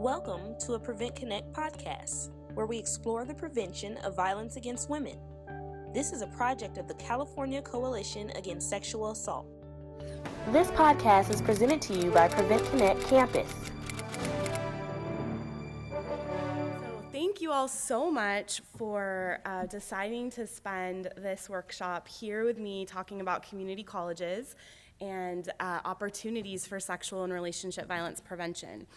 Welcome to a Prevent Connect podcast, where we explore the prevention of violence against women. This is a project of the California Coalition Against Sexual Assault. This podcast is presented to you by Prevent Connect Campus. Thank you all so much for deciding to spend this workshop here with me talking about community colleges and opportunities for sexual and relationship violence prevention.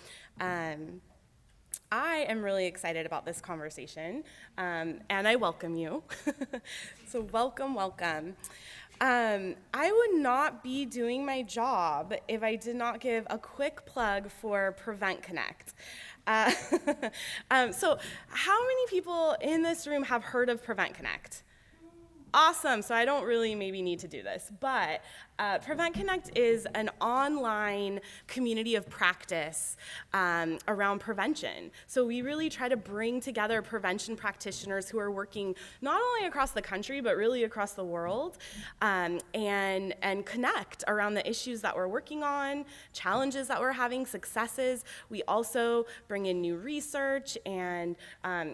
I am really excited about this conversation, and I welcome you. So welcome, welcome. I would not be doing my job if I did not give a quick plug for Prevent Connect. So how many people in this room have heard of Prevent Connect? Awesome, so I don't really maybe need to do this, but Prevent Connect is an online community of practice around prevention. So we really try to bring together prevention practitioners who are working not only across the country, but really across the world, and connect around the issues that we're working on, challenges that we're having, successes. We also bring in new research, and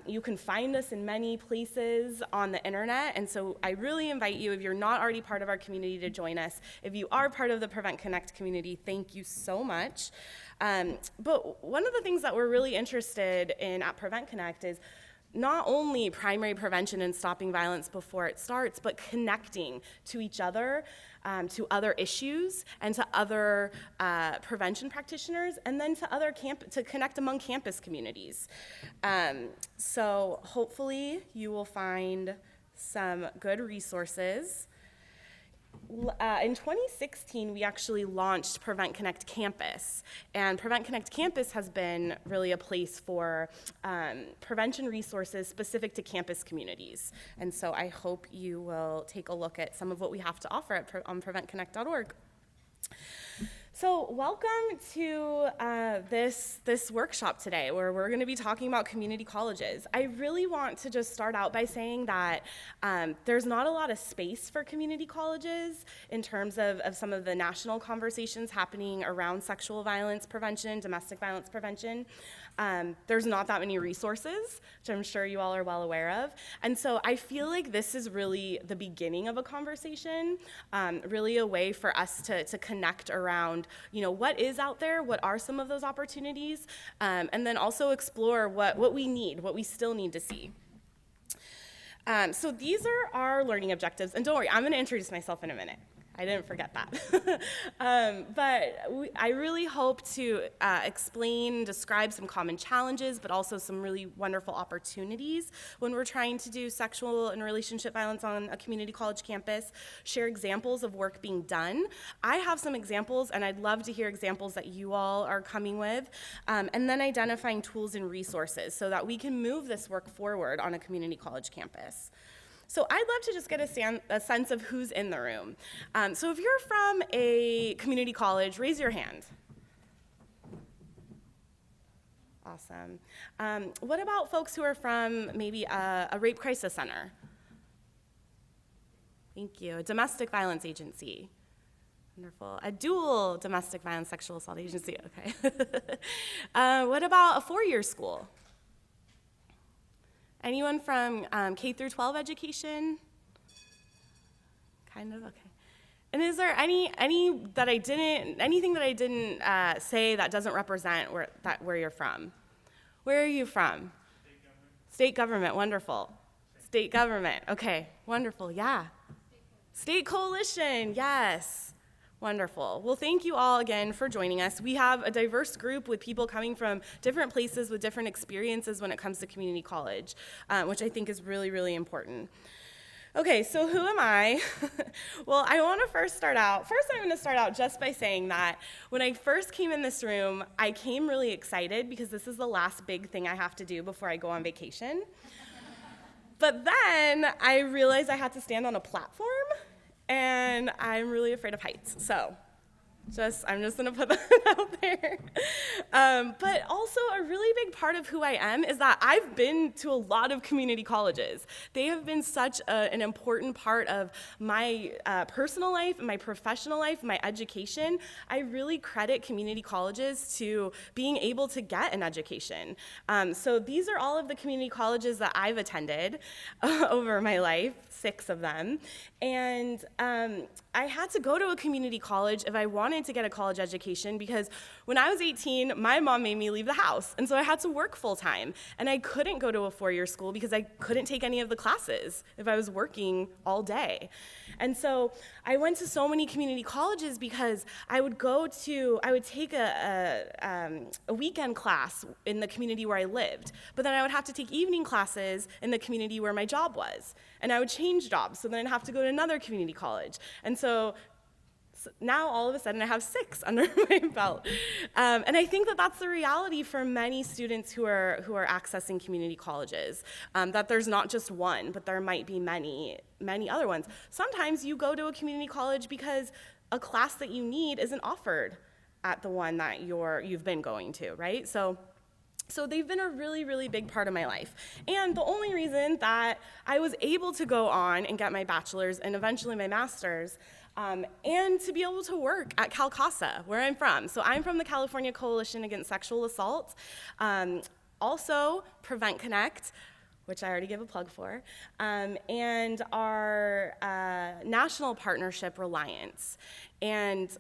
you can find us in many places on the internet, and so I really invite you, if you're not already part of our community, to join us. If you are part of the Prevent Connect community, thank you so much. But one of the things that we're really interested in at Prevent Connect is not only primary prevention and stopping violence before it starts, but connecting to each other, to other issues, and to other prevention practitioners, and then to connect among campus communities. So hopefully you will find some good resources. In 2016, we actually launched Prevent Connect Campus, and Prevent Connect Campus has been really a place for prevention resources specific to campus communities. And so I hope you will take a look at some of what we have to offer on preventconnect.org. So welcome to this workshop today, where we're going to be talking about community colleges. I really want to just start out by saying that there's not a lot of space for community colleges in terms of some of the national conversations happening around sexual violence prevention, domestic violence prevention. There's not that many resources, which I'm sure you all are well aware of. And so I feel like this is really the beginning of a conversation, really a way for us to connect around, what is out there, what are some of those opportunities, and then also explore what we need, what we still need to see. So these are our learning objectives, and don't worry, I'm going to introduce myself in a minute. I didn't forget that. But I really hope to explain, describe some common challenges, but also some really wonderful opportunities when we're trying to do sexual and relationship violence on a community college campus, share examples of work being done. I have some examples, and I'd love to hear examples that you all are coming with, and then identifying tools and resources so that we can move this work forward on a community college campus. So I'd love to just get a sense of who's in the room. So if you're from a community college, raise your hand. Awesome. What about folks who are from maybe a rape crisis center? Thank you. A domestic violence agency. Wonderful. A dual domestic violence sexual assault agency. Okay. What about a four-year school? Anyone from K through 12 education? Kind of, okay. And is there anything that I didn't say that doesn't represent where you're from? Where are you from? State government, wonderful. State government, okay, wonderful, yeah. State coalition, yes. Wonderful. Well, thank you all again for joining us. We have a diverse group with people coming from different places with different experiences when it comes to community college, which I think is really, really important. Okay, so who am I? Well, I want to I'm going to start out just by saying that when I first came in this room, I came really excited because this is the last big thing I have to do before I go on vacation. But then I realized I had to stand on a platform, and I'm really afraid of heights. So I'm just gonna put that out there. But also a really big part of who I am is that I've been to a lot of community colleges. They have been such an important part of my personal life, my professional life, my education. I really credit community colleges to being able to get an education. So these are all of the community colleges that I've attended over my life, 6 of them. And I had to go to a community college if I wanted to get a college education because when I was 18, my mom made me leave the house. And so I had to work full time. And I couldn't go to a 4-year school because I couldn't take any of the classes if I was working all day. And so I went to so many community colleges because I would take a weekend class in the community where I lived, but then I would have to take evening classes in the community where my job was. And I would change jobs, so then I'd have to go to another community college. And so now all of a sudden I have 6 under my belt. And I think that that's the reality for many students who are accessing community colleges, that there's not just one, but there might be many other ones. Sometimes you go to a community college because a class that you need isn't offered at the one that you've been going to, right? So they've been a really, really big part of my life. And the only reason that I was able to go on and get my bachelor's and eventually my master's, and to be able to work at Cal CASA, where I'm from. So I'm from the California Coalition Against Sexual Assault. Also, Prevent Connect, which I already gave a plug for, and our national partnership, Reliance. And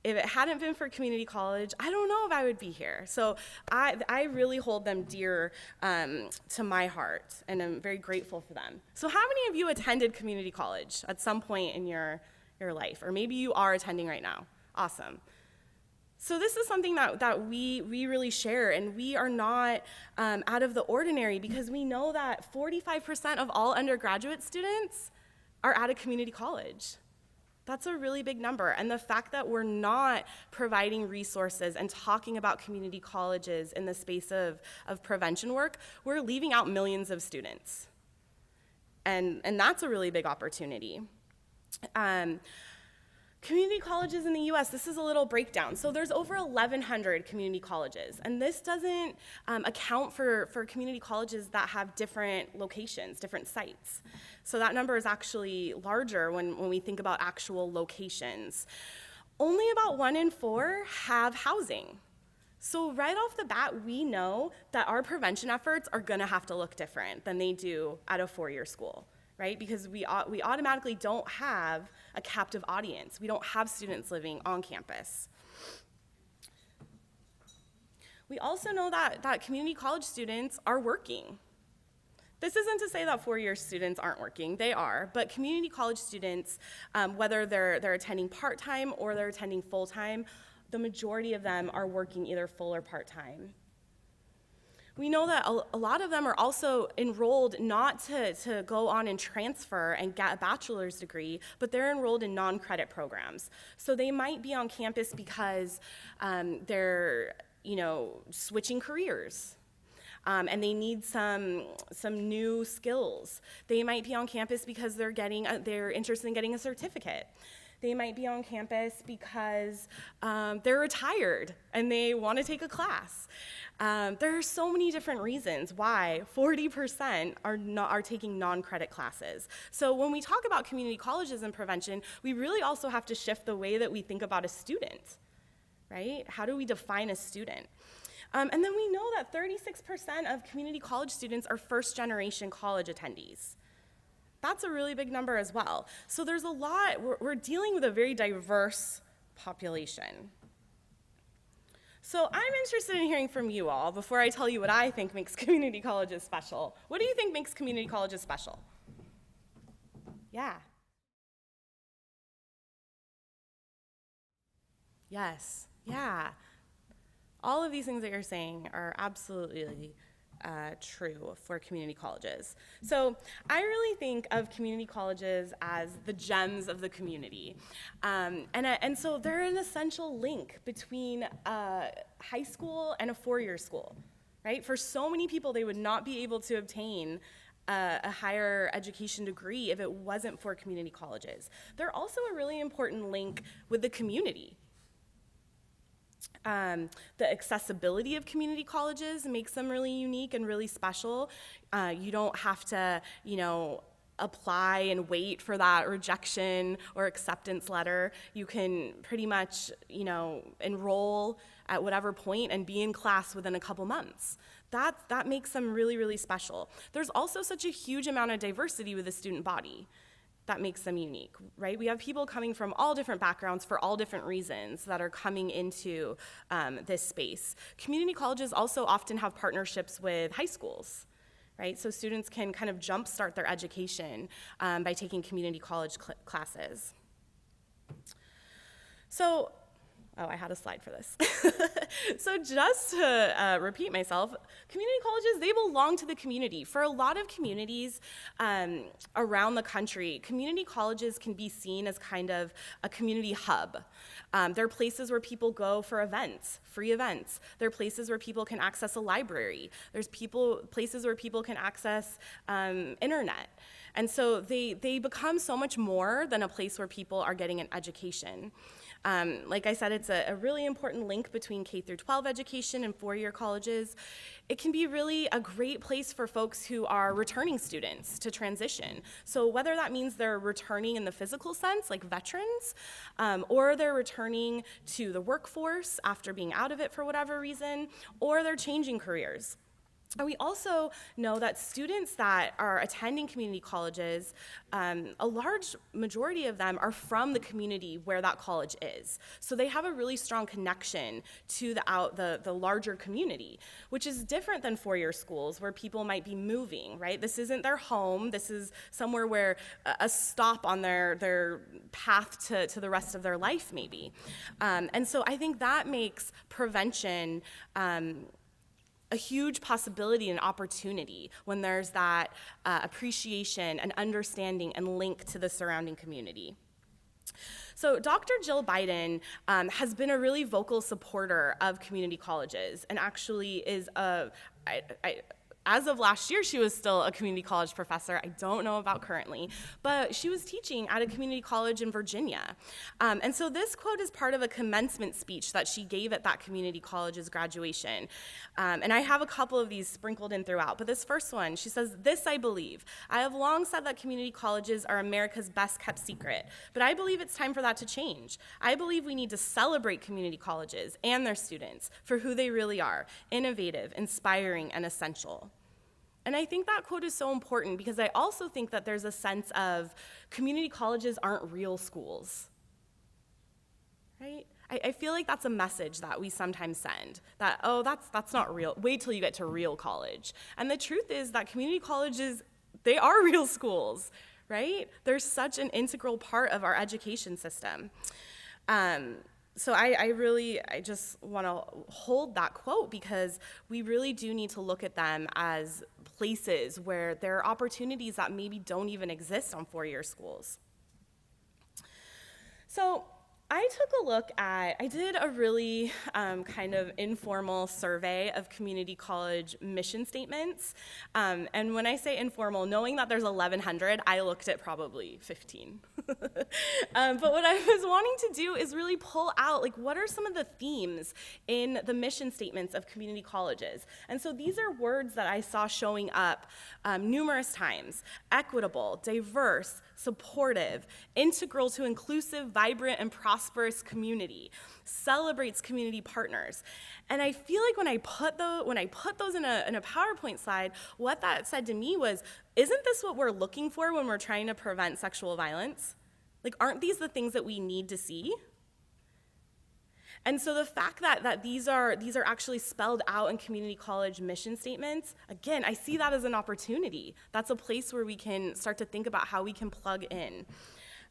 if it hadn't been for community college, I don't know if I would be here. So I really hold them dear to my heart, and I'm very grateful for them. So how many of you attended community college at some point in your life? Or maybe you are attending right now. Awesome. So this is something that we really share, and we are not out of the ordinary because we know that 45% of all undergraduate students are at a community college. That's a really big number, and the fact that we're not providing resources and talking about community colleges in the space of prevention work, we're leaving out millions of students. And that's a really big opportunity. Community colleges in the US, this is a little breakdown. So there's over 1,100 community colleges, and this doesn't account for community colleges that have different locations, different sites. So that number is actually larger when we think about actual locations. Only about 1 in 4 have housing. So right off the bat, we know that our prevention efforts are gonna have to look different than they do at a 4-year school. Right? Because we automatically don't have a captive audience. We don't have students living on campus. We also know that community college students are working. This isn't to say that 4-year students aren't working. They are, but community college students, whether they're attending part-time or they're attending full-time, the majority of them are working either full or part-time. We know that a lot of them are also enrolled not to go on and transfer and get a bachelor's degree, but they're enrolled in non-credit programs. So they might be on campus because they're switching careers. And they need some new skills. They might be on campus because they're interested in getting a certificate. They might be on campus because they're retired and they want to take a class. There are so many different reasons why 40% are taking non-credit classes. So when we talk about community colleges and prevention, we really also have to shift the way that we think about a student, right? How do we define a student? And then we know that 36% of community college students are first-generation college attendees. That's a really big number as well. So there's a lot, we're dealing with a very diverse population. So I'm interested in hearing from you all before I tell you what I think makes community colleges special. What do you think makes community colleges special? Yeah. Yes, yeah. All of these things that you're saying are absolutely true for community colleges. So I really think of community colleges as the gems of the community. And so they're an essential link between high school and a 4-year school, right? For so many people, they would not be able to obtain a higher education degree if it wasn't for community colleges. They're also a really important link with the community, The accessibility of community colleges makes them really unique and really special. You don't have to, apply and wait for that rejection or acceptance letter. You can pretty much, enroll at whatever point and be in class within a couple months. That makes them really, really special. There's also such a huge amount of diversity with the student body. That makes them unique, right? We have people coming from all different backgrounds for all different reasons that are coming into this space. Community colleges also often have partnerships with high schools, right? So students can kind of jumpstart their education by taking community college classes. So, I had a slide for this. So just to repeat myself, community colleges, they belong to the community. For a lot of communities around the country, community colleges can be seen as kind of a community hub. They're places where people go for events, free events. They're places where people can access a library. There's places where people can access internet. And so they become so much more than a place where people are getting an education. Like I said, it's a really important link between K through 12 education and four-year colleges. It can be really a great place for folks who are returning students to transition. So whether that means they're returning in the physical sense, like veterans, or they're returning to the workforce after being out of it for whatever reason, or they're changing careers. And we also know that students that are attending community colleges, a large majority of them are from the community where that college is. So they have a really strong connection to the larger community, which is different than four-year schools where people might be moving, right? This isn't their home. This is somewhere where a stop on their path to the rest of their life, maybe. And so I think that makes prevention a huge possibility and opportunity when there's that appreciation and understanding and link to the surrounding community. So Dr. Jill Biden has been a really vocal supporter of community colleges and actually is as of last year, she was still a community college professor. I don't know about currently, but she was teaching at a community college in Virginia. And so this quote is part of a commencement speech that she gave at that community college's graduation. And I have a couple of these sprinkled in throughout, but this first one, she says, "This I believe. I have long said that community colleges are America's best kept secret, but I believe it's time for that to change. I believe we need to celebrate community colleges and their students for who they really are, innovative, inspiring, and essential." And I think that quote is so important because I also think that there's a sense of community colleges aren't real schools, right? I feel like that's a message that we sometimes send, that, oh, that's not real. Wait till you get to real college. And the truth is that community colleges, they are real schools, right? They're such an integral part of our education system. So I just want to hold that quote because we really do need to look at them as places where there are opportunities that maybe don't even exist on four-year schools. So I did a really kind of informal survey of community college mission statements. And when I say informal, knowing that there's 1,100, I looked at probably 15. But what I was wanting to do is really pull out, like, what are some of the themes in the mission statements of community colleges? And so these are words that I saw showing up numerous times: equitable, diverse, supportive, integral to inclusive, vibrant, and prosperous community, celebrates community partners. And I feel like when I put those in a PowerPoint slide, what that said to me was, isn't this what we're looking for when we're trying to prevent sexual violence? Like, aren't these the things that we need to see? And so the fact that these are actually spelled out in community college mission statements, again, I see that as an opportunity. That's a place where we can start to think about how we can plug in.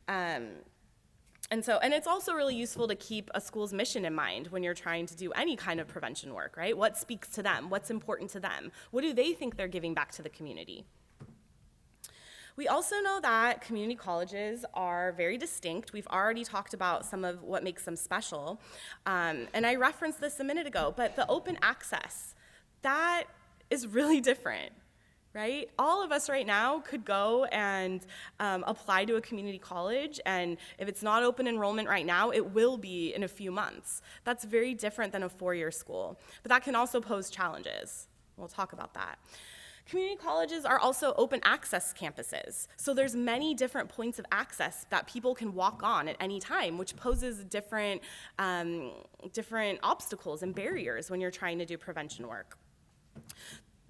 And it's also really useful to keep a school's mission in mind when you're trying to do any kind of prevention work, right? What speaks to them? What's important to them? What do they think they're giving back to the community? We also know that community colleges are very distinct. We've already talked about some of what makes them special. And I referenced this a minute ago, but the open access, that is really different, right? All of us right now could go and apply to a community college, and if it's not open enrollment right now, it will be in a few months. That's very different than a four-year school, but that can also pose challenges. We'll talk about that. Community colleges are also open access campuses, so there's many different points of access that people can walk on at any time, which poses different obstacles and barriers when you're trying to do prevention work.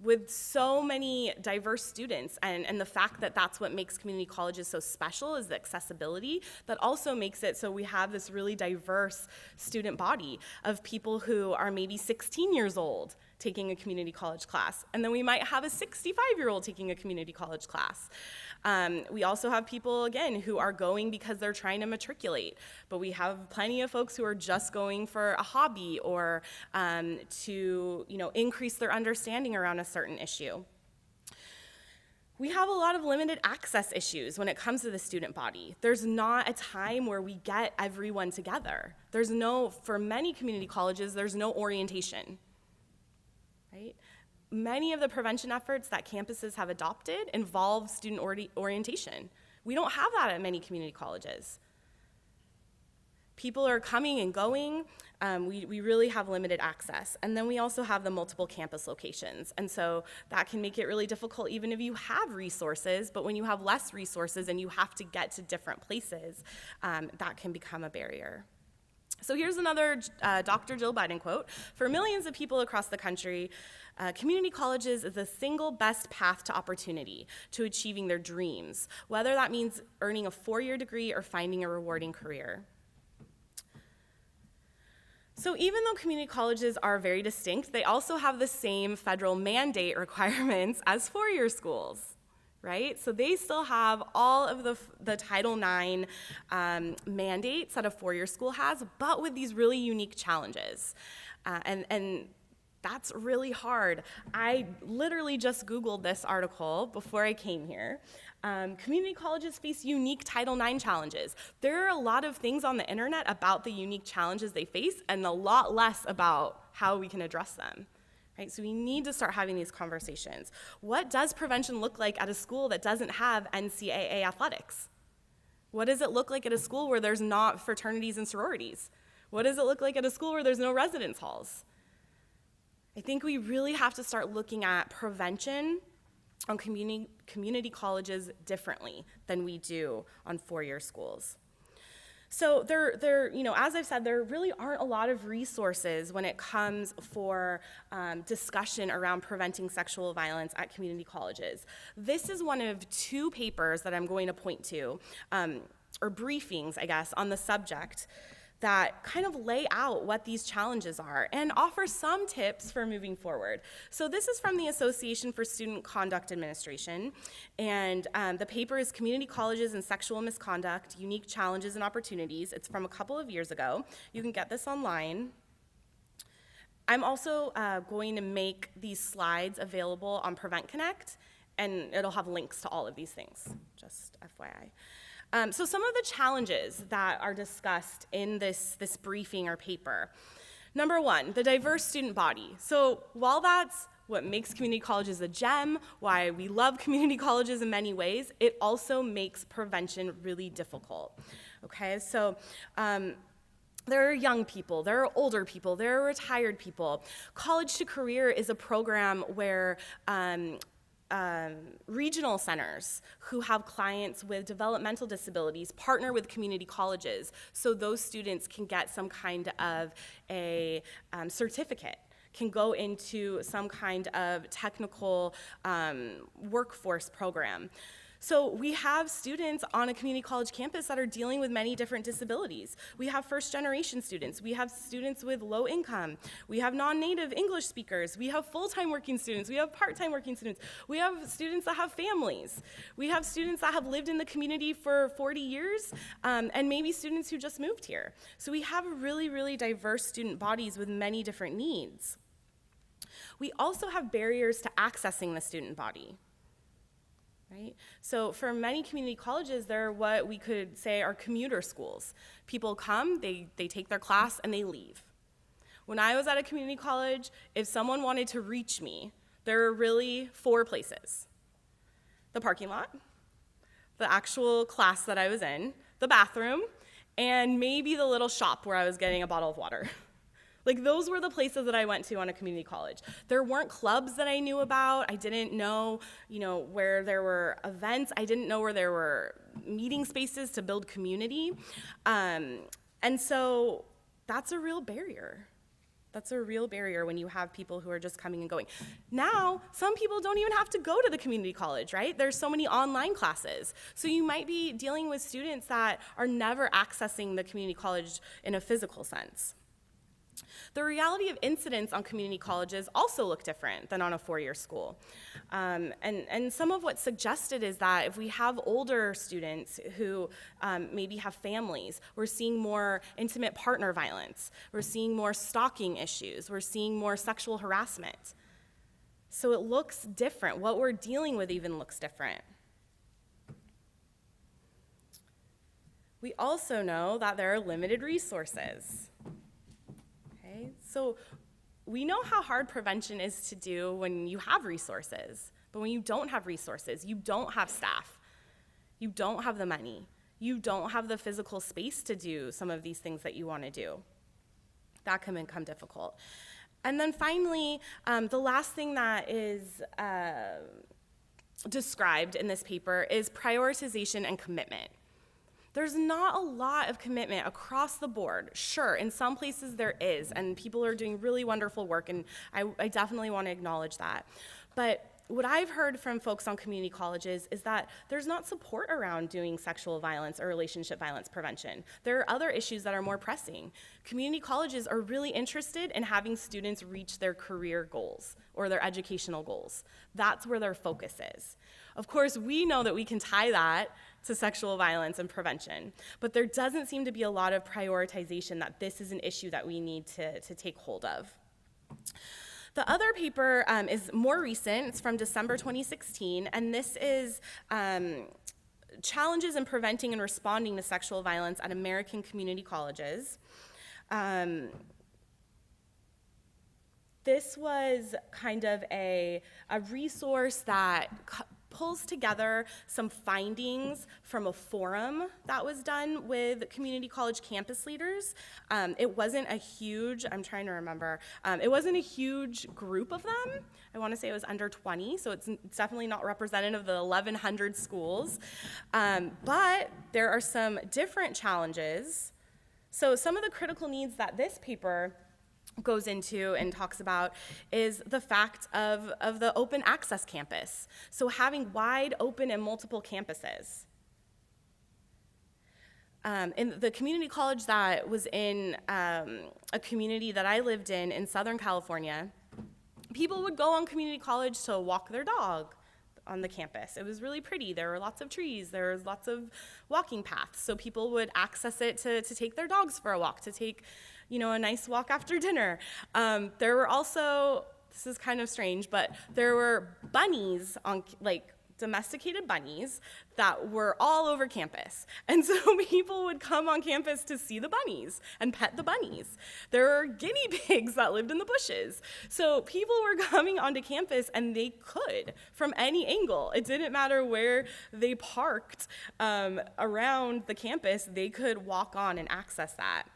With so many diverse students, and the fact that that's what makes community colleges so special is the accessibility, that also makes it so we have this really diverse student body of people who are maybe 16 years old taking a community college class, and then we might have a 65-year-old taking a community college class. We also have people, again, who are going because they're trying to matriculate, but we have plenty of folks who are just going for a hobby or to increase their understanding around a certain issue. We have a lot of limited access issues when it comes to the student body. There's not a time where we get everyone together. For many community colleges, there's no orientation, right? Many of the prevention efforts that campuses have adopted involve student orientation. We don't have that at many community colleges. People are coming and going. We really have limited access. And then we also have the multiple campus locations. And so that can make it really difficult even if you have resources, but when you have less resources and you have to get to different places, that can become a barrier. So here's another Dr. Jill Biden quote. For millions of people across the country, community colleges is the single best path to opportunity, to achieving their dreams, whether that means earning a four-year degree or finding a rewarding career. So even though community colleges are very distinct, they also have the same federal mandate requirements as four-year schools. Right? So they still have all of the Title IX mandates that a four-year school has, but with these really unique challenges. And that's really hard. I literally just Googled this article before I came here. Community colleges face unique Title IX challenges. There are a lot of things on the internet about the unique challenges they face and a lot less about how we can address them. Right, so we need to start having these conversations. What does prevention look like at a school that doesn't have NCAA athletics? What does it look like at a school where there's not fraternities and sororities? What does it look like at a school where there's no residence halls? I think we really have to start looking at prevention on community colleges differently than we do on four-year schools. So as I've said, there really aren't a lot of resources when it comes for discussion around preventing sexual violence at community colleges. This is one of two papers that I'm going to point to, or briefings, I guess, on the subject that kind of lay out what these challenges are and offer some tips for moving forward. So this is from the Association for Student Conduct Administration, and the paper is Community Colleges and Sexual Misconduct, Unique Challenges and Opportunities. It's from a couple of years ago. You can get this online. I'm also going to make these slides available on Prevent Connect, and it'll have links to all of these things, just FYI. So some of the challenges that are discussed in this briefing or paper. Number one, the diverse student body. So while that's what makes community colleges a gem, why we love community colleges in many ways, it also makes prevention really difficult. Okay, so there are young people, there are older people, there are retired people. College to Career is a program where regional centers who have clients with developmental disabilities partner with community colleges so those students can get some kind of a certificate, can go into some kind of technical workforce program. So we have students on a community college campus that are dealing with many different disabilities. We have first-generation students. We have students with low income. We have non-native English speakers. We have full-time working students. We have part-time working students. We have students that have families. We have students that have lived in the community for 40 years, and maybe students who just moved here. So we have really, really diverse student bodies with many different needs. We also have barriers to accessing the student body. Right? So for many community colleges, they're what we could say are commuter schools. People come, they take their class, and they leave. When I was at a community college, if someone wanted to reach me, there were really 4 places. the parking lot, the actual class that I was in, the bathroom, and maybe the little shop where I was getting a bottle of water. Like, those were the places that I went to on a community college. There weren't clubs that I knew about. I didn't know, where there were events. I didn't know where there were meeting spaces to build community. And so that's a real barrier. That's a real barrier when you have people who are just coming and going. Now, some people don't even have to go to the community college, right? There's so many online classes. So you might be dealing with students that are never accessing the community college in a physical sense. The reality of incidents on community colleges also look different than on a four-year school. And some of what's suggested is that if we have older students who maybe have families, we're seeing more intimate partner violence, we're seeing more stalking issues, we're seeing more sexual harassment. So it looks different. What we're dealing with even looks different. We also know that there are limited resources. So we know how hard prevention is to do when you have resources, but when you don't have resources, you don't have staff, you don't have the money, you don't have the physical space to do some of these things that you want to do. That can become difficult. And then finally, the last thing that is described in this paper is prioritization and commitment. There's not a lot of commitment across the board. Sure, in some places there is, and people are doing really wonderful work, and I definitely want to acknowledge that. But what I've heard from folks on community colleges is that there's not support around doing sexual violence or relationship violence prevention. There are other issues that are more pressing. Community colleges are really interested in having students reach their career goals or their educational goals. That's where their focus is. Of course, we know that we can tie that to sexual violence and prevention, but there doesn't seem to be a lot of prioritization that this is an issue that we need to take hold of. The other paper is more recent. It's from December 2016, and this is challenges in preventing and responding to sexual violence at American community colleges. This was kind of a resource that pulls together some findings from a forum that was done with community college campus leaders. It wasn't a huge, I'm trying to remember, it wasn't a huge group of them. I want to say it was under 20, so it's definitely not representative of the 1,100 schools. But there are some different challenges. So some of the critical needs that this paper goes into and talks about is the fact of the open access campus. So having wide open and multiple campuses. In the community college that was in a community that I lived in Southern California, people would go on community college to walk their dog on the campus. It was really pretty. There were lots of trees. There was lots of walking paths. So people would access it to take their dogs for a walk, to take a nice walk after dinner. There were also, this is kind of strange, but there were bunnies, domesticated bunnies that were all over campus. And so people would come on campus to see the bunnies and pet the bunnies. There were guinea pigs that lived in the bushes. So people were coming onto campus and they could, from any angle. It didn't matter where they parked around the campus, they could walk on and access that.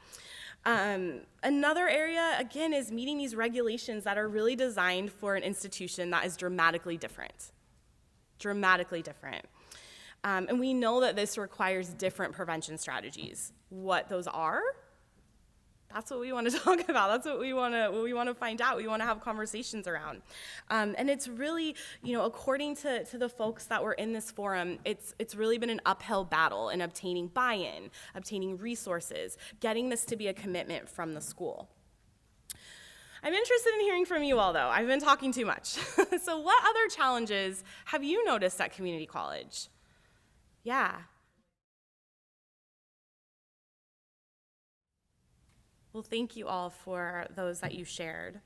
Another area, again, is meeting these regulations that are really designed for an institution that is dramatically different. Dramatically different. And we know that this requires different prevention strategies. What those are, that's what we want to talk about. That's what we want to find out. We want to have conversations around. And it's really, according to the folks that were in this forum, it's really been an uphill battle in obtaining buy-in, obtaining resources, getting this to be a commitment from the school. I'm interested in hearing from you all, though. I've been talking too much. So what other challenges have you noticed at community college? Yeah. Well, thank you all for those that you shared.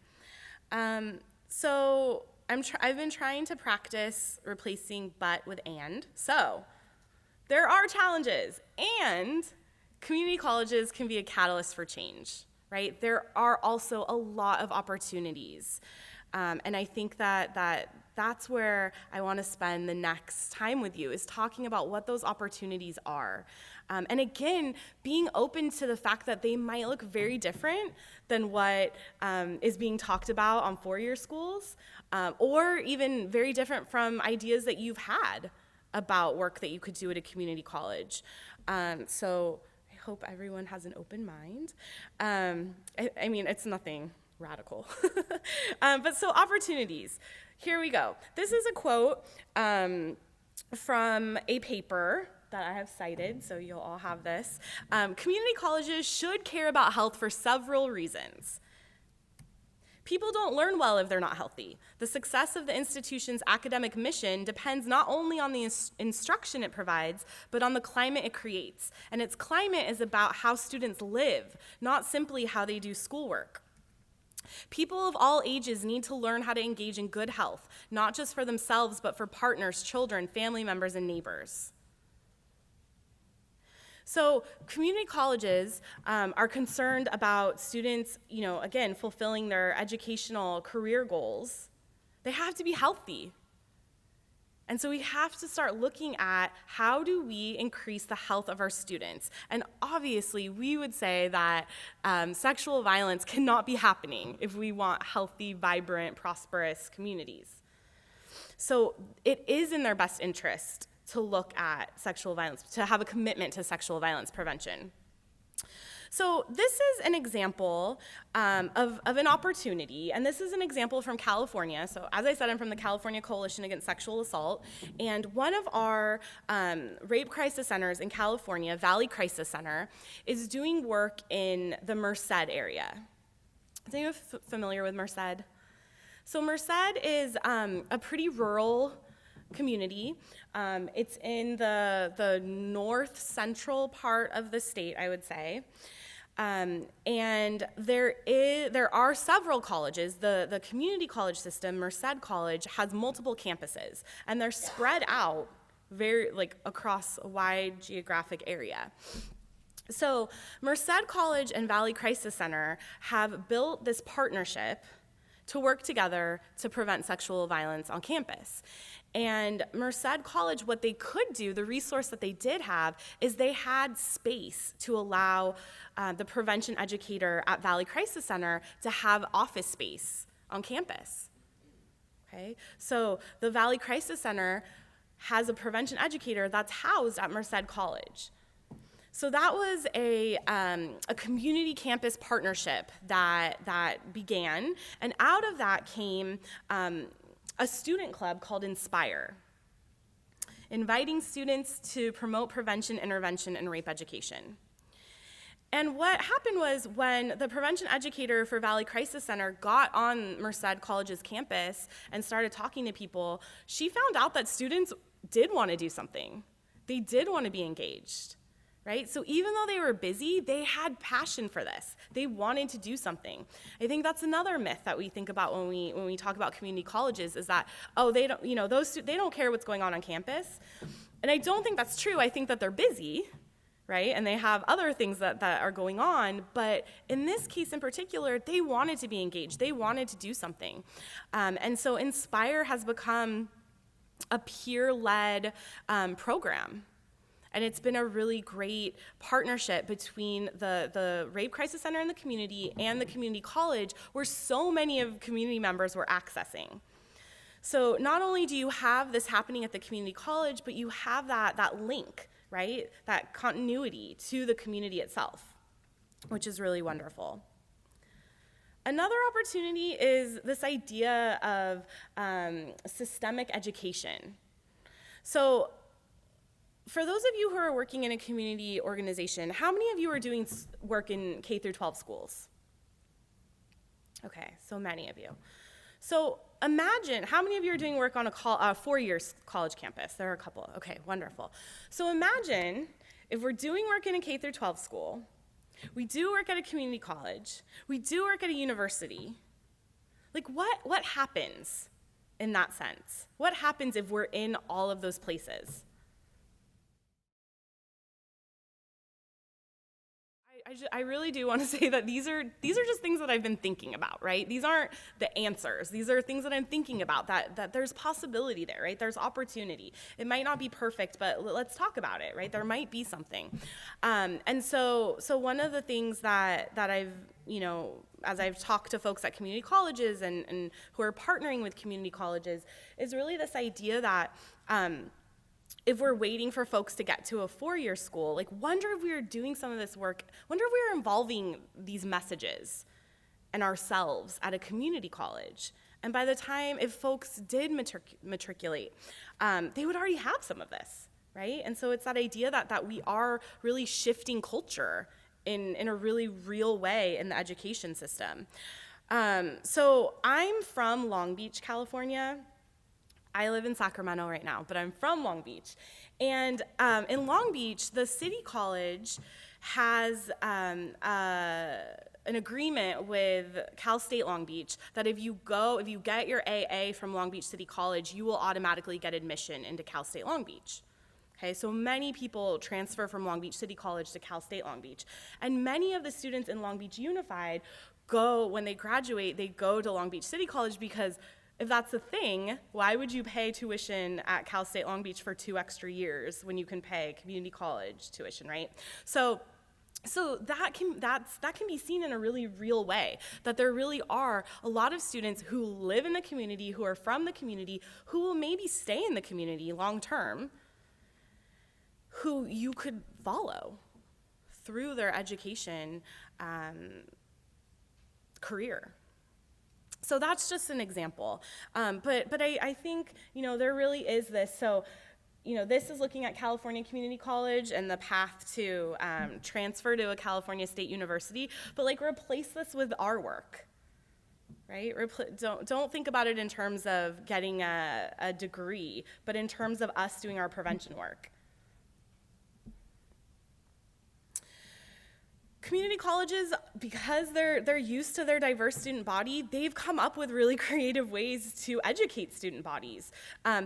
So I've been trying to practice replacing but with and. So there are challenges, and community colleges can be a catalyst for change, right? There are also a lot of opportunities. And I think that's where I want to spend the next time with you, is talking about what those opportunities are. And again, being open to the fact that they might look very different than what is being talked about on four-year schools, or even very different from ideas that you've had about work that you could do at a community college. So I hope everyone has an open mind. I mean, it's nothing radical. But so opportunities. Here we go. This is a quote from a paper that I have cited, so you'll all have this. Community colleges should care about health for several reasons. People don't learn well if they're not healthy. The success of the institution's academic mission depends not only on the instruction it provides, but on the climate it creates. And its climate is about how students live, not simply how they do schoolwork. People of all ages need to learn how to engage in good health, not just for themselves, but for partners, children, family members, and neighbors. So community colleges are concerned about students, again, fulfilling their educational career goals. They have to be healthy. And so we have to start looking at how do we increase the health of our students. And obviously, we would say that sexual violence cannot be happening if we want healthy, vibrant, prosperous communities. So it is in their best interest to look at sexual violence, to have a commitment to sexual violence prevention. So this is an example of an opportunity, and this is an example from California. So as I said, I'm from the California Coalition Against Sexual Assault, and one of our rape crisis centers in California, Valley Crisis Center, is doing work in the Merced area. Is anyone familiar with Merced? So Merced is a pretty rural community. It's in the north central part of the state, I would say. And there are several colleges. The community college system, Merced College, has multiple campuses, and they're spread out across a wide geographic area. So Merced College and Valley Crisis Center have built this partnership to work together to prevent sexual violence on campus. And Merced College, what they could do, the resource that they did have, is they had space to allow the prevention educator at Valley Crisis Center to have office space on campus. Okay? So the Valley Crisis Center has a prevention educator that's housed at Merced College. So that was a community campus partnership that began, and out of that came a student club called Inspire, inviting students to promote prevention, intervention, and rape education. And what happened was, when the prevention educator for Valley Crisis Center got on Merced College's campus and started talking to people, she found out that students did want to do something. They did want to be engaged. Right? So even though they were busy, they had passion for this. They wanted to do something. I think that's another myth that we think about when we talk about community colleges, is that, they don't, they don't care what's going on campus. And I don't think that's true. I think that they're busy, right? And they have other things that are going on. But in this case in particular, they wanted to be engaged. They wanted to do something. And so Inspire has become a peer-led program. And it's been a really great partnership between the Rape Crisis Center in the community and the community college, where so many of community members were accessing. So not only do you have this happening at the community college, but you have that link, right? That continuity to the community itself, which is really wonderful. Another opportunity is this idea of systemic education. So for those of you who are working in a community organization, how many of you are doing work in K through 12 schools? Okay, so many of you. So imagine, how many of you are doing work on a four-year college campus? There are a couple. Okay, wonderful. So imagine if we're doing work in a K through 12 school, we do work at a community college, we do work at a university. Like, what happens in that sense? What happens if we're in all of those places? I really do want to say that these are just things that I've been thinking about, right? These aren't the answers. These are things that I'm thinking about, that there's possibility there, right? There's opportunity. It might not be perfect, but let's talk about it, right? There might be something. And so one of the things that I've, as I've talked to folks at community colleges and who are partnering with community colleges, is really this idea that if we're waiting for folks to get to a 4-year school, like, wonder if we are doing some of this work, wonder if we are involving these messages and ourselves at a community college. And by the time, if folks did matriculate, they would already have some of this, right? And so it's that idea that we are really shifting culture in a really real way in the education system. So I'm from Long Beach, California. I live in Sacramento right now, but I'm from Long Beach. And in Long Beach, the city college has an agreement with Cal State Long Beach that if you get your AA from Long Beach City College, you will automatically get admission into Cal State Long Beach. Okay, so many people transfer from Long Beach City College to Cal State Long Beach. And many of the students in Long Beach Unified when they graduate, they go to Long Beach City College, because if that's the thing, why would you pay tuition at Cal State Long Beach for 2 extra years when you can pay community college tuition, right? So that can be seen in a really real way, that there really are a lot of students who live in the community, who are from the community, who will maybe stay in the community long term, who you could follow through their education career. So that's just an example. But I think, there really is this. So, this is looking at California Community College and the path to transfer to a California State University. But replace this with our work, right? Don't think about it in terms of getting a degree, but in terms of us doing our prevention work. Community colleges, because they're used to their diverse student body, they've come up with really creative ways to educate student bodies.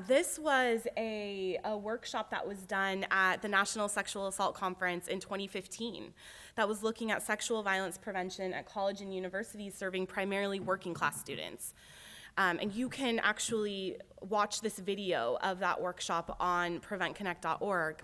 This was a workshop that was done at the National Sexual Assault Conference in 2015 that was looking at sexual violence prevention at college and universities serving primarily working class students. And you can actually watch this video of that workshop on preventconnect.org.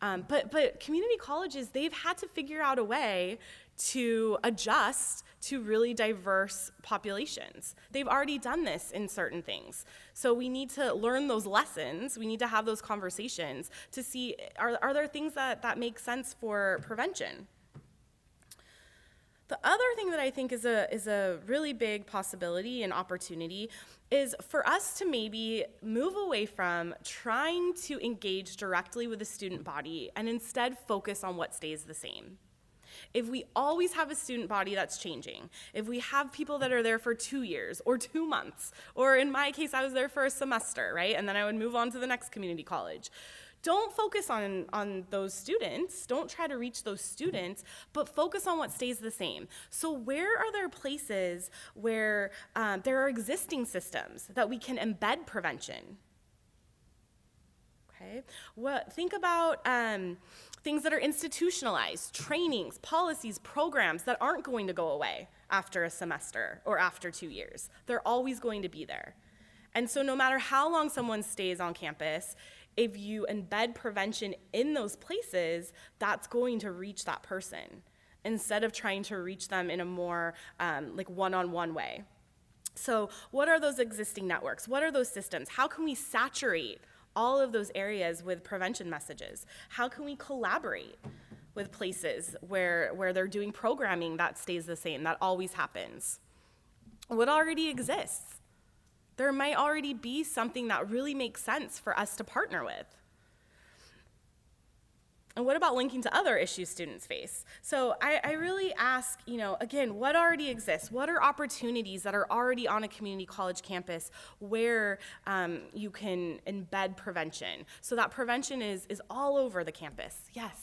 But community colleges, they've had to figure out a way to adjust to really diverse populations. They've already done this in certain things. So we need to learn those lessons. We need to have those conversations to see, are there things that make sense for prevention? The other thing that I think is a really big possibility and opportunity is for us to maybe move away from trying to engage directly with the student body and instead focus on what stays the same. If we always have a student body that's changing, if we have people that are there for 2 years or 2 months, or in my case, I was there for a semester, right? And then I would move on to the next community college. Don't focus on those students, don't try to reach those students, but focus on what stays the same. So where are there places where there are existing systems that we can embed prevention? Okay, think about things that are institutionalized, trainings, policies, programs that aren't going to go away after a semester or after 2 years. They're always going to be there. And so no matter how long someone stays on campus, if you embed prevention in those places, that's going to reach that person instead of trying to reach them in a more one-on-one way. So what are those existing networks? What are those systems? How can we saturate all of those areas with prevention messages? How can we collaborate with places where they're doing programming that stays the same, that always happens? What already exists? There might already be something that really makes sense for us to partner with. And what about linking to other issues students face? So I really ask, again, what already exists? What are opportunities that are already on a community college campus where you can embed prevention so that prevention is all over the campus? Yes.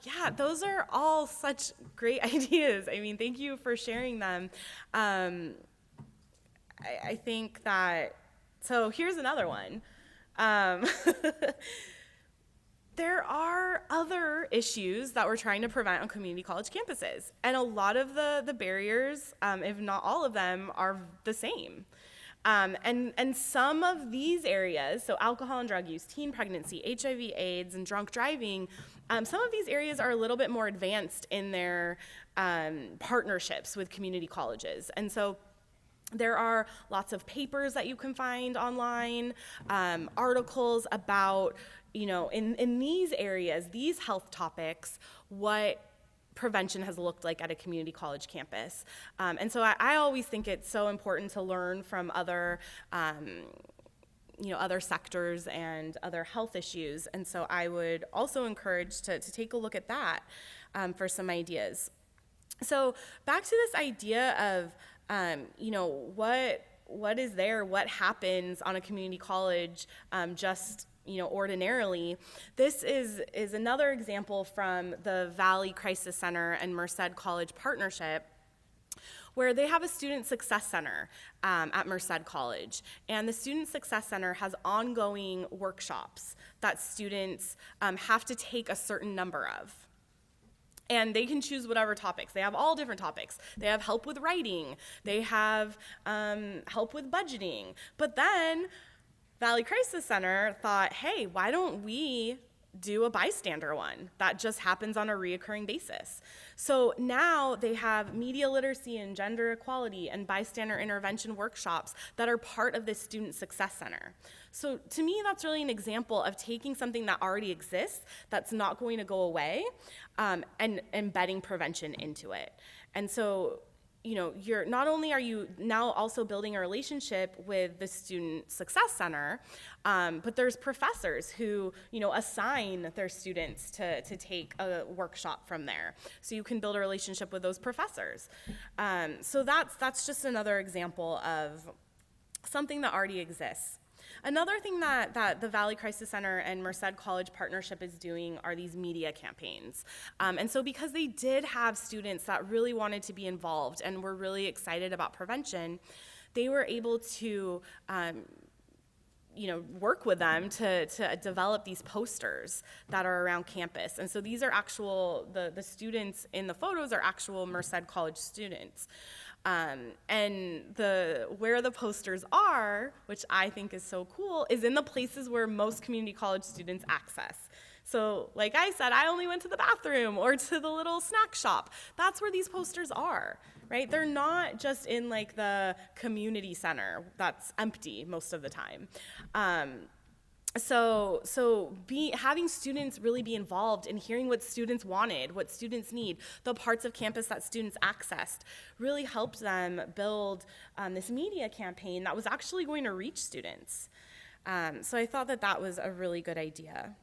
Yeah, those are all such great ideas. I mean, thank you for sharing them. I think that, so here's another one. there are other issues that we're trying to prevent on community college campuses. And a lot of the barriers, if not all of them, are the same. And some of these areas, so alcohol and drug use, teen pregnancy, HIV, AIDS, and drunk driving, some of these areas are a little bit more advanced in their partnerships with community colleges. And so there are lots of papers that you can find online, articles about, in these areas, these health topics, what prevention has looked like at a community college campus. And so I always think it's so important to learn from other other sectors and other health issues. And so I would also encourage to take a look at that for some ideas. So back to this idea of, what is there, what happens on a community college ordinarily. This is another example from the Valley Crisis Center and Merced College partnership, where they have a Student Success Center at Merced College. And the Student Success Center has ongoing workshops that students have to take a certain number of. And they can choose whatever topics. They have all different topics. They have help with writing. They have help with budgeting. But then Valley Crisis Center thought, hey, why don't we do a bystander one that just happens on a reoccurring basis? So now they have media literacy and gender equality and bystander intervention workshops that are part of this Student Success Center. So to me, that's really an example of taking something that already exists, that's not going to go away, and embedding prevention into it. And so, you're not only are you now also building a relationship with the Student Success Center, but there's professors who, assign their students to take a workshop from there. So you can build a relationship with those professors. So that's just another example of something that already exists. Another thing that the Valley Crisis Center and Merced College partnership is doing are these media campaigns. And so because they did have students that really wanted to be involved and were really excited about prevention, they were able to work with them to develop these posters that are around campus. And so these are actual, the students in the photos are actual Merced College students. And where the posters are, which I think is so cool, is in the places where most community college students access. So like I said, I only went to the bathroom or to the little snack shop. That's where these posters are, right? They're not just in like the community center that's empty most of the time. So having students really be involved in hearing what students wanted, what students need, the parts of campus that students accessed, really helped them build this media campaign that was actually going to reach students. So I thought that was a really good idea.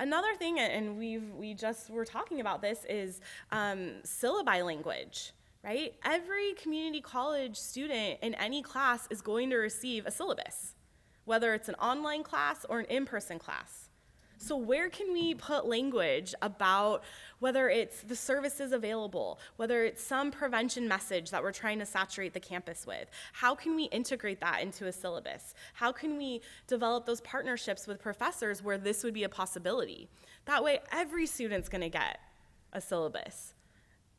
Another thing, and we just were talking about this, is syllabi language. Right? Every community college student in any class is going to receive a syllabus, whether it's an online class or an in-person class. So where can we put language about whether it's the services available, whether it's some prevention message that we're trying to saturate the campus with? How can we integrate that into a syllabus? How can we develop those partnerships with professors where this would be a possibility? That way, every student's gonna get a syllabus.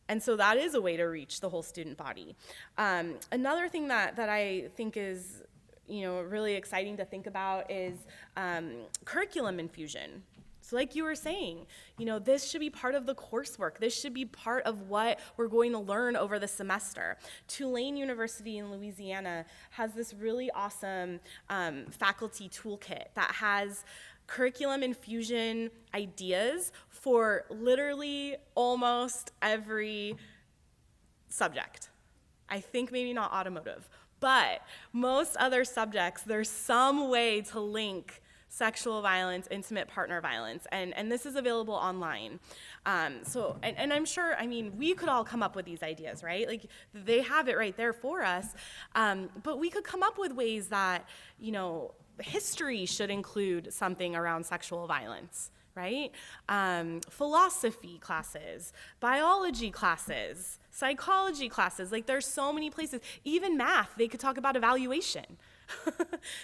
And so that is a way to reach the whole student body. Another thing that I think is really exciting to think about is curriculum infusion. So like you were saying, this should be part of the coursework. This should be part of what we're going to learn over the semester. Tulane University in Louisiana has this really awesome faculty toolkit that has curriculum infusion ideas for literally almost every subject. I think maybe not automotive, but most other subjects, there's some way to link sexual violence, intimate partner violence, and this is available online. And I'm sure, we could all come up with these ideas, right? Like, they have it right there for us, but we could come up with ways that, history should include something around sexual violence, right? Philosophy classes, biology classes, psychology classes, like there's so many places. Even math, they could talk about evaluation,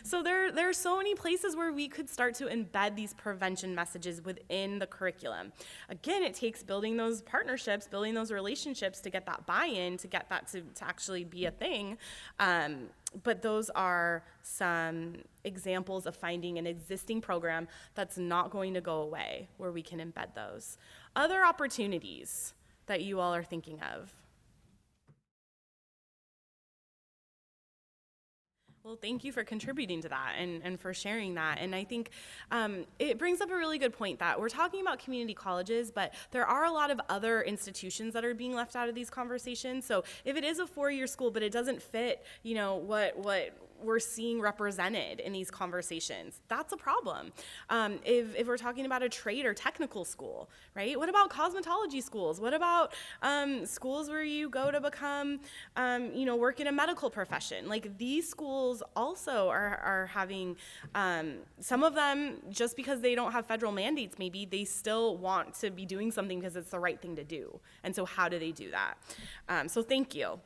So there are so many places where we could start to embed these prevention messages within the curriculum. Again, it takes building those partnerships, building those relationships to get that buy-in, to get that to actually be a thing. But those are some examples of finding an existing program that's not going to go away, where we can embed those. Other opportunities that you all are thinking of? Well, thank you for contributing to that and for sharing that. And I think it brings up a really good point that we're talking about community colleges, but there are a lot of other institutions that are being left out of these conversations. So if it is a four-year school, but it doesn't fit, what we're seeing represented in these conversations, that's a problem. If we're talking about a trade or technical school, right? What about cosmetology schools? What about schools where you go to become, work in a medical profession? Like, these schools also are having, some of them, just because they don't have federal mandates, maybe they still want to be doing something because it's the right thing to do. And so how do they do that? So thank you.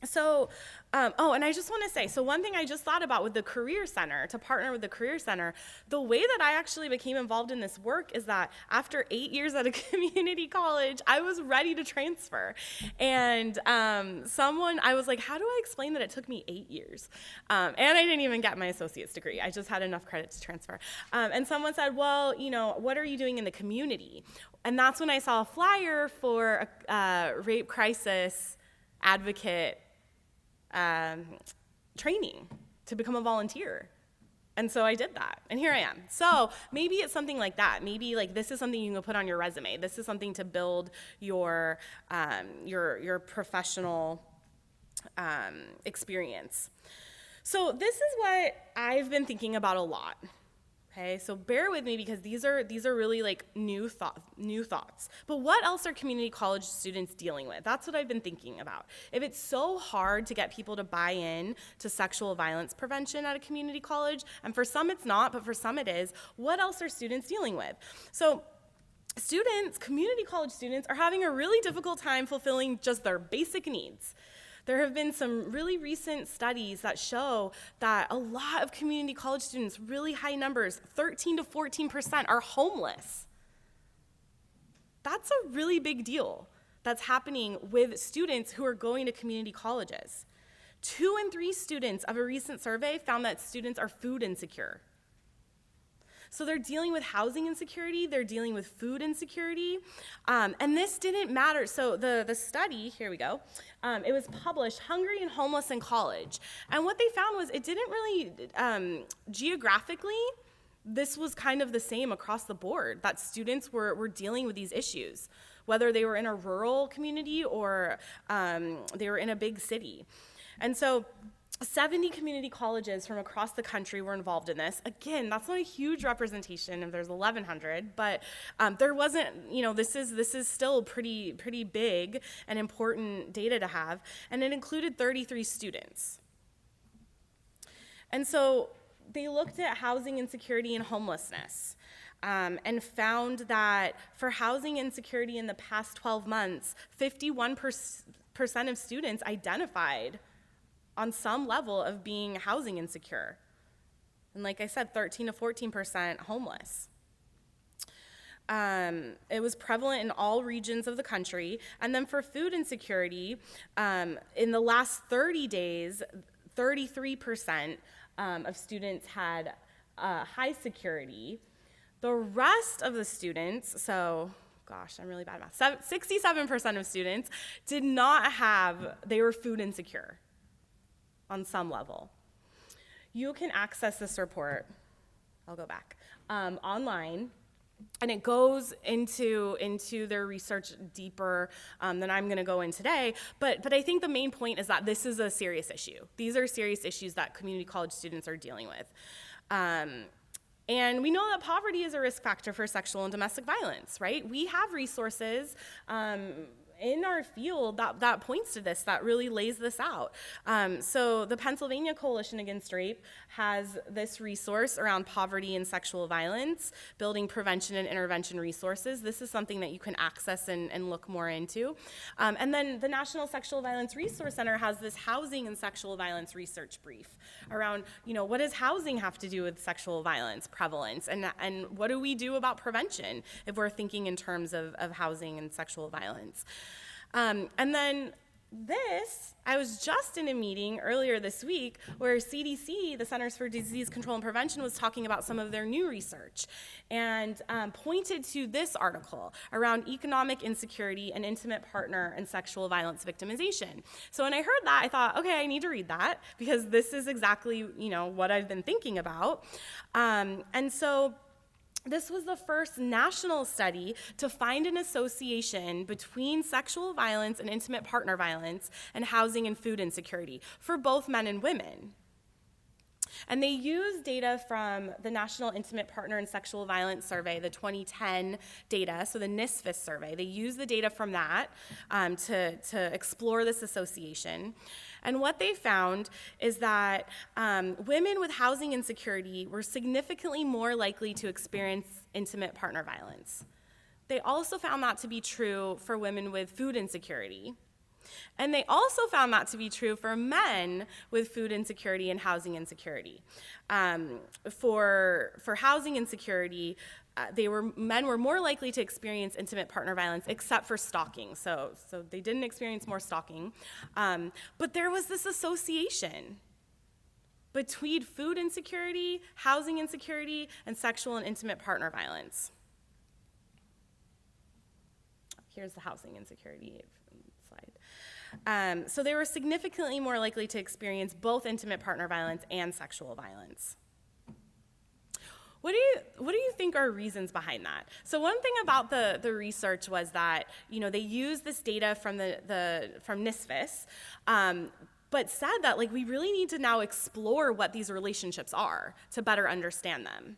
So, and I just want to say, so one thing I just thought about with the Career Center, to partner with the Career Center, the way that I actually became involved in this work is that after 8 years at a community college, I was ready to transfer. And I was like, how do I explain that it took me 8 years? And I didn't even get my associate's degree. I just had enough credit to transfer. And someone said, well, what are you doing in the community? And that's when I saw a flyer for a rape crisis advocate training to become a volunteer. And so I did that, and here I am. So maybe it's something like that. Maybe this is something you can put on your resume. This is something to build your professional experience. So this is what I've been thinking about a lot. Okay, so bear with me because these are really new thoughts. But what else are community college students dealing with? That's what I've been thinking about. If it's so hard to get people to buy in to sexual violence prevention at a community college, and for some it's not, but for some it is, what else are students dealing with? So community college students are having a really difficult time fulfilling just their basic needs. There have been some really recent studies that show that a lot of community college students, really high numbers, 13 to 14%, are homeless. That's a really big deal that's happening with students who are going to community colleges. 2 in 3 students of a recent survey found that students are food insecure. So they're dealing with housing insecurity, they're dealing with food insecurity, and this didn't matter. So the study, here we go, it was published, Hungry and Homeless in College. And what they found was it didn't really, geographically, this was kind of the same across the board, that students were dealing with these issues, whether they were in a rural community or they were in a big city. And so 70 community colleges from across the country were involved in this. Again, that's not a huge representation if there's 1,100, but there wasn't, this is still pretty big and important data to have, and it included 33 students. And so they looked at housing insecurity and homelessness, and found that for housing insecurity in the past 12 months, 51% of students identified on some level of being housing insecure. And like I said, 13 to 14% homeless. It was prevalent in all regions of the country. And then for food insecurity, in the last 30 days, 33% of students had high security. The rest of the students, so gosh, I'm really bad at math, 67% of students did not they were food insecure on some level. You can access this report, I'll go back, online, and it goes into their research deeper than I'm gonna go in today, but I think the main point is that this is a serious issue. These are serious issues that community college students are dealing with. And we know that poverty is a risk factor for sexual and domestic violence, right? We have resources in our field that points to this, that really lays this out. So the Pennsylvania Coalition Against Rape has this resource around poverty and sexual violence, building prevention and intervention resources. This is something that you can access and look more into. And then the National Sexual Violence Resource Center has this housing and sexual violence research brief around, what does housing have to do with sexual violence prevalence, and what do we do about prevention if we're thinking in terms of housing and sexual violence. And then I was just in a meeting earlier this week where CDC, the Centers for Disease Control and Prevention, was talking about some of their new research and pointed to this article around economic insecurity and intimate partner and sexual violence victimization. So when I heard that, I thought, okay, I need to read that because this is exactly, what I've been thinking about. And so this was the first national study to find an association between sexual violence and intimate partner violence and housing and food insecurity for both men and women. And they used data from the National Intimate Partner and Sexual Violence Survey, the 2010 data, so the NISFIS survey. They used the data from that to explore this association. And what they found is that women with housing insecurity were significantly more likely to experience intimate partner violence. They also found that to be true for women with food insecurity. And they also found that to be true for men with food insecurity and housing insecurity. For housing insecurity, men were more likely to experience intimate partner violence except for stalking. So they didn't experience more stalking. But there was this association between food insecurity, housing insecurity, and sexual and intimate partner violence. Here's the housing insecurity slide. So they were significantly more likely to experience both intimate partner violence and sexual violence. What do you think are reasons behind that? So one thing about the research was that they used this data from from NISFIS, but said that we really need to now explore what these relationships are to better understand them.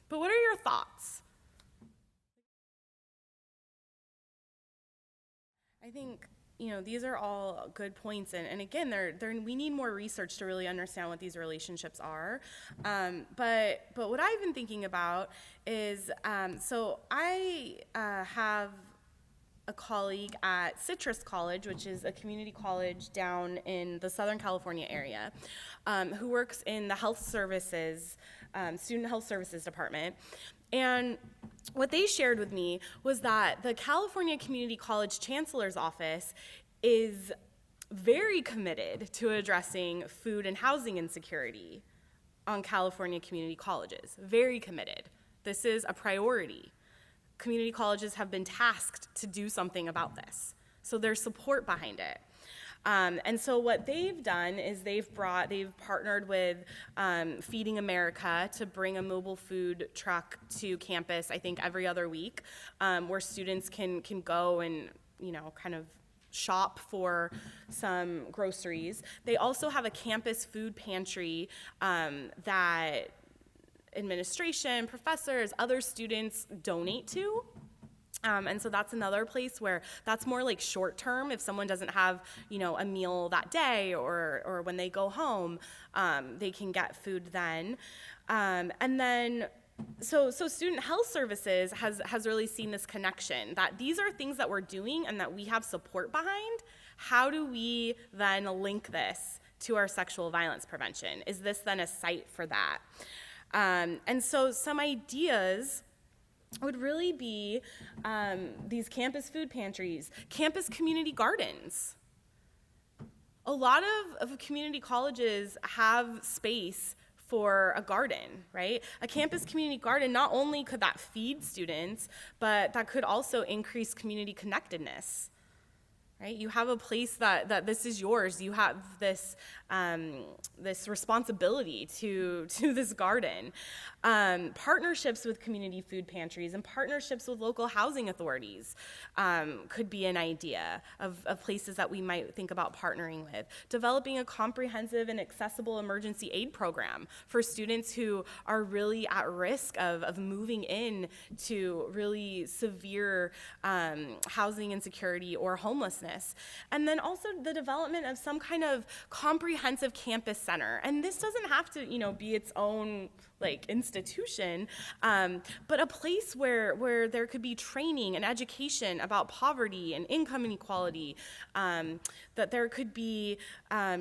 But what are your thoughts? I think these are all good points, and again, we need more research to really understand what these relationships are. But what I've been thinking about is, so I have a colleague at Citrus College, which is a community college down in the Southern California area, who works in the health services, student health services department. And what they shared with me was that the California Community College Chancellor's Office is very committed to addressing food and housing insecurity on California community colleges. Very committed. This is a priority. Community colleges have been tasked to do something about this. So there's support behind it. And so what they've done is they've partnered with Feeding America to bring a mobile food truck to campus, I think every other week, where students can go and, kind of shop for some groceries. They also have a campus food pantry that administration, professors, other students donate to. And so that's another place where that's more short term. If someone doesn't have, a meal that day or when they go home, they can get food then. And then, so Student Health Services has really seen this connection that these are things that we're doing and that we have support behind. How do we then link this to our sexual violence prevention? Is this then a site for that? And so some ideas would really be these campus food pantries, campus community gardens. A lot of community colleges have space for a garden, right? A campus community garden, not only could that feed students, but that could also increase community connectedness. right? You have a place that this is yours. You have this this responsibility to this garden. Partnerships with community food pantries and partnerships with local housing authorities could be an idea of places that we might think about partnering with. Developing a comprehensive and accessible emergency aid program for students who are really at risk of moving in to really severe housing insecurity or homelessness. And then also the development of some kind of comprehensive campus center. And this doesn't have to, be its own institution, but a place where there could be training and education about poverty and income inequality, that there could be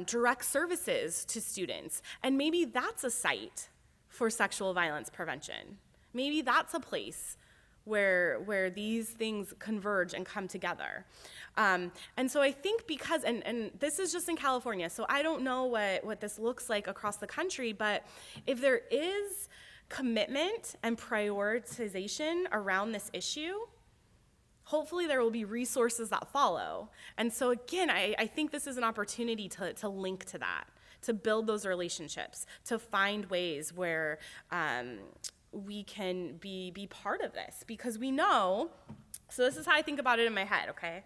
direct services to students. And maybe that's a site for sexual violence prevention. Maybe that's a place where these things converge and come together. And so I think because, and this is just in California, so I don't know what this looks like across the country, but if there is commitment and prioritization around this issue, hopefully there will be resources that follow. And so again, I think this is an opportunity to link to that, to build those relationships, to find ways where we can be part of this, because we know, so this is how I think about it in my head, okay?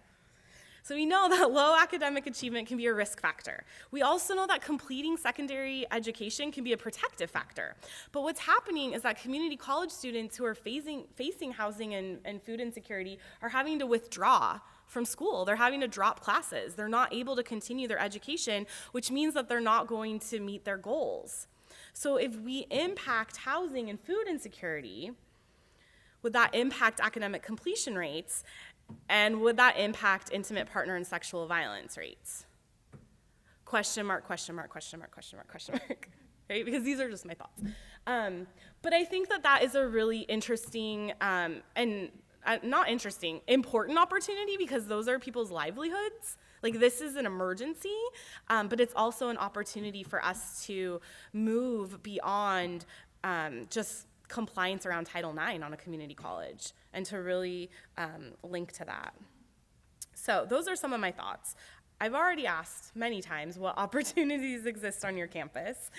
So we know that low academic achievement can be a risk factor. We also know that completing secondary education can be a protective factor. But what's happening is that community college students who are facing housing and food insecurity are having to withdraw from school. They're having to drop classes. They're not able to continue their education, which means that they're not going to meet their goals. So if we impact housing and food insecurity, would that impact academic completion rates? And would that impact intimate partner and sexual violence rates? Question mark, question mark, question mark, question mark, question mark, right? Because these are just my thoughts. But I think that is a really interesting important opportunity, because those are people's livelihoods. This is an emergency, but it's also an opportunity for us to move beyond just compliance around Title IX on a community college, and to really link to that. So those are some of my thoughts. I've already asked many times what opportunities exist on your campus,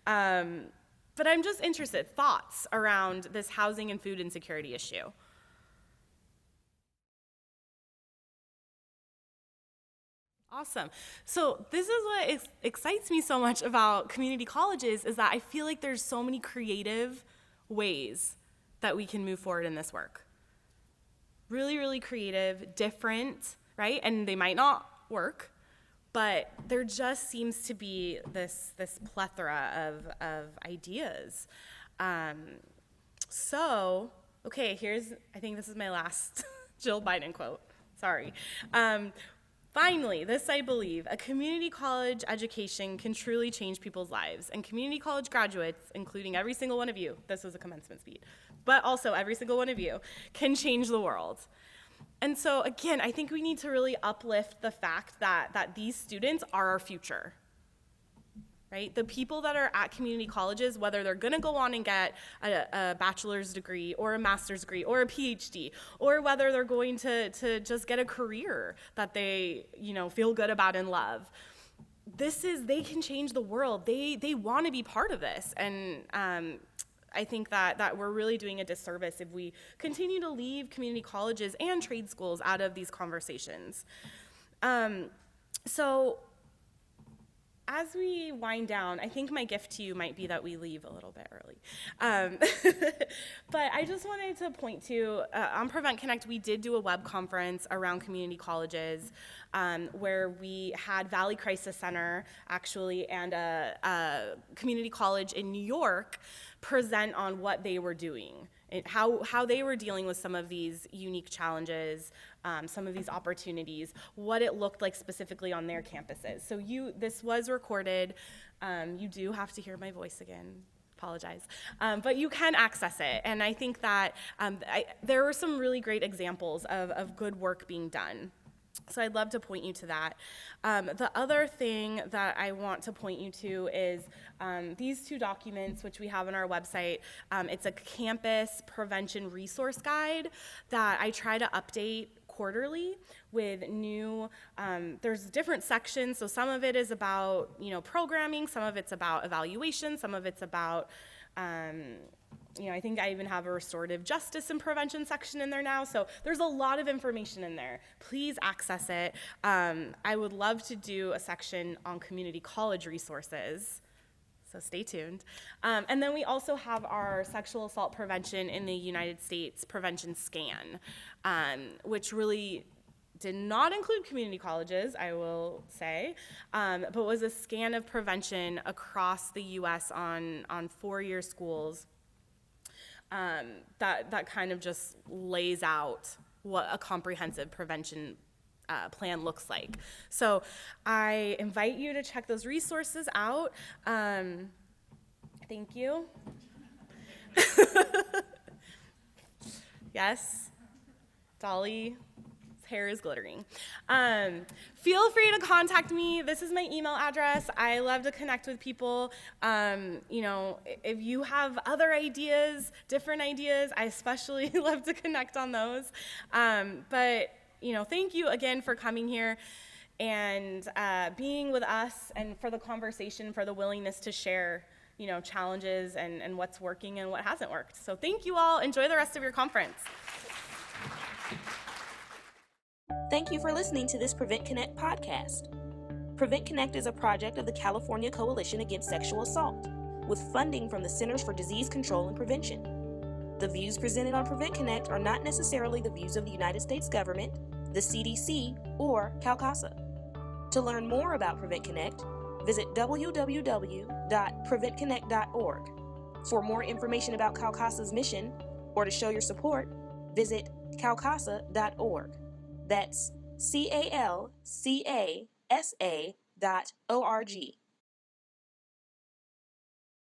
but I'm just interested, thoughts around this housing and food insecurity issue. Awesome. So this is what excites me so much about community colleges, is that I feel like there's so many creative ways that we can move forward in this work. Really, really creative, different, right? And they might not work, but there just seems to be this plethora of ideas. So, okay, I think this is my last Jill Biden quote. Sorry. Finally, this I believe, a community college education can truly change people's lives, and community college graduates, including every single one of you, this was a commencement speech, but also every single one of you, can change the world. And so again, I think we need to really uplift the fact that these students are our future. Right? The people that are at community colleges, whether they're gonna go on and get a bachelor's degree or a master's degree or a PhD, or whether they're going to just get a career that they feel good about and love, they can change the world. They wanna be part of this. And I think that we're really doing a disservice if we continue to leave community colleges and trade schools out of these conversations. So, as we wind down, I think my gift to you might be that we leave a little bit early. But I just wanted to point to, on Prevent Connect, we did do a web conference around community colleges where we had Valley Crisis Center, actually, and a community college in New York present on what they were doing, how they were dealing with some of these unique challenges, some of these opportunities, what it looked like specifically on their campuses. So this was recorded. You do have to hear my voice again. Apologize. But you can access it. And I think that there were some really great examples of good work being done. So I'd love to point you to that. The other thing that I want to point you to is these two documents, which we have on our website. It's a campus prevention resource guide that I try to update quarterly with new, there's different sections. So some of it is about, programming, some of it's about evaluation, some of it's about, I think I even have a restorative justice and prevention section in there now. So there's a lot of information in there. Please access it. I would love to do a section on community college resources. So stay tuned. And then we also have our sexual assault prevention in the United States prevention scan, which really did not include community colleges, I will say, but was a scan of prevention across the U.S. on four-year schools that kind of just lays out what a comprehensive prevention plan looks like. So I invite you to check those resources out. Thank you. Yes, Dolly's hair is glittering. Feel free to contact me. This is my email address. I love to connect with people. If you have other ideas, different ideas, I especially love to connect on those. But thank you again for coming here and being with us, and for the conversation, for the willingness to share, challenges and what's working and what hasn't worked. So thank you all. Enjoy the rest of your conference. Thank you for listening to this Prevent Connect podcast. Prevent Connect is a project of the California Coalition Against Sexual Assault, with funding from the Centers for Disease Control and Prevention. The views presented on Prevent Connect are not necessarily the views of the United States government, the CDC, or CalCASA. To learn more about Prevent Connect, visit www.preventconnect.org. For more information about CalCASA's mission, or to show your support, visit calcasa.org. That's CalCasa.org.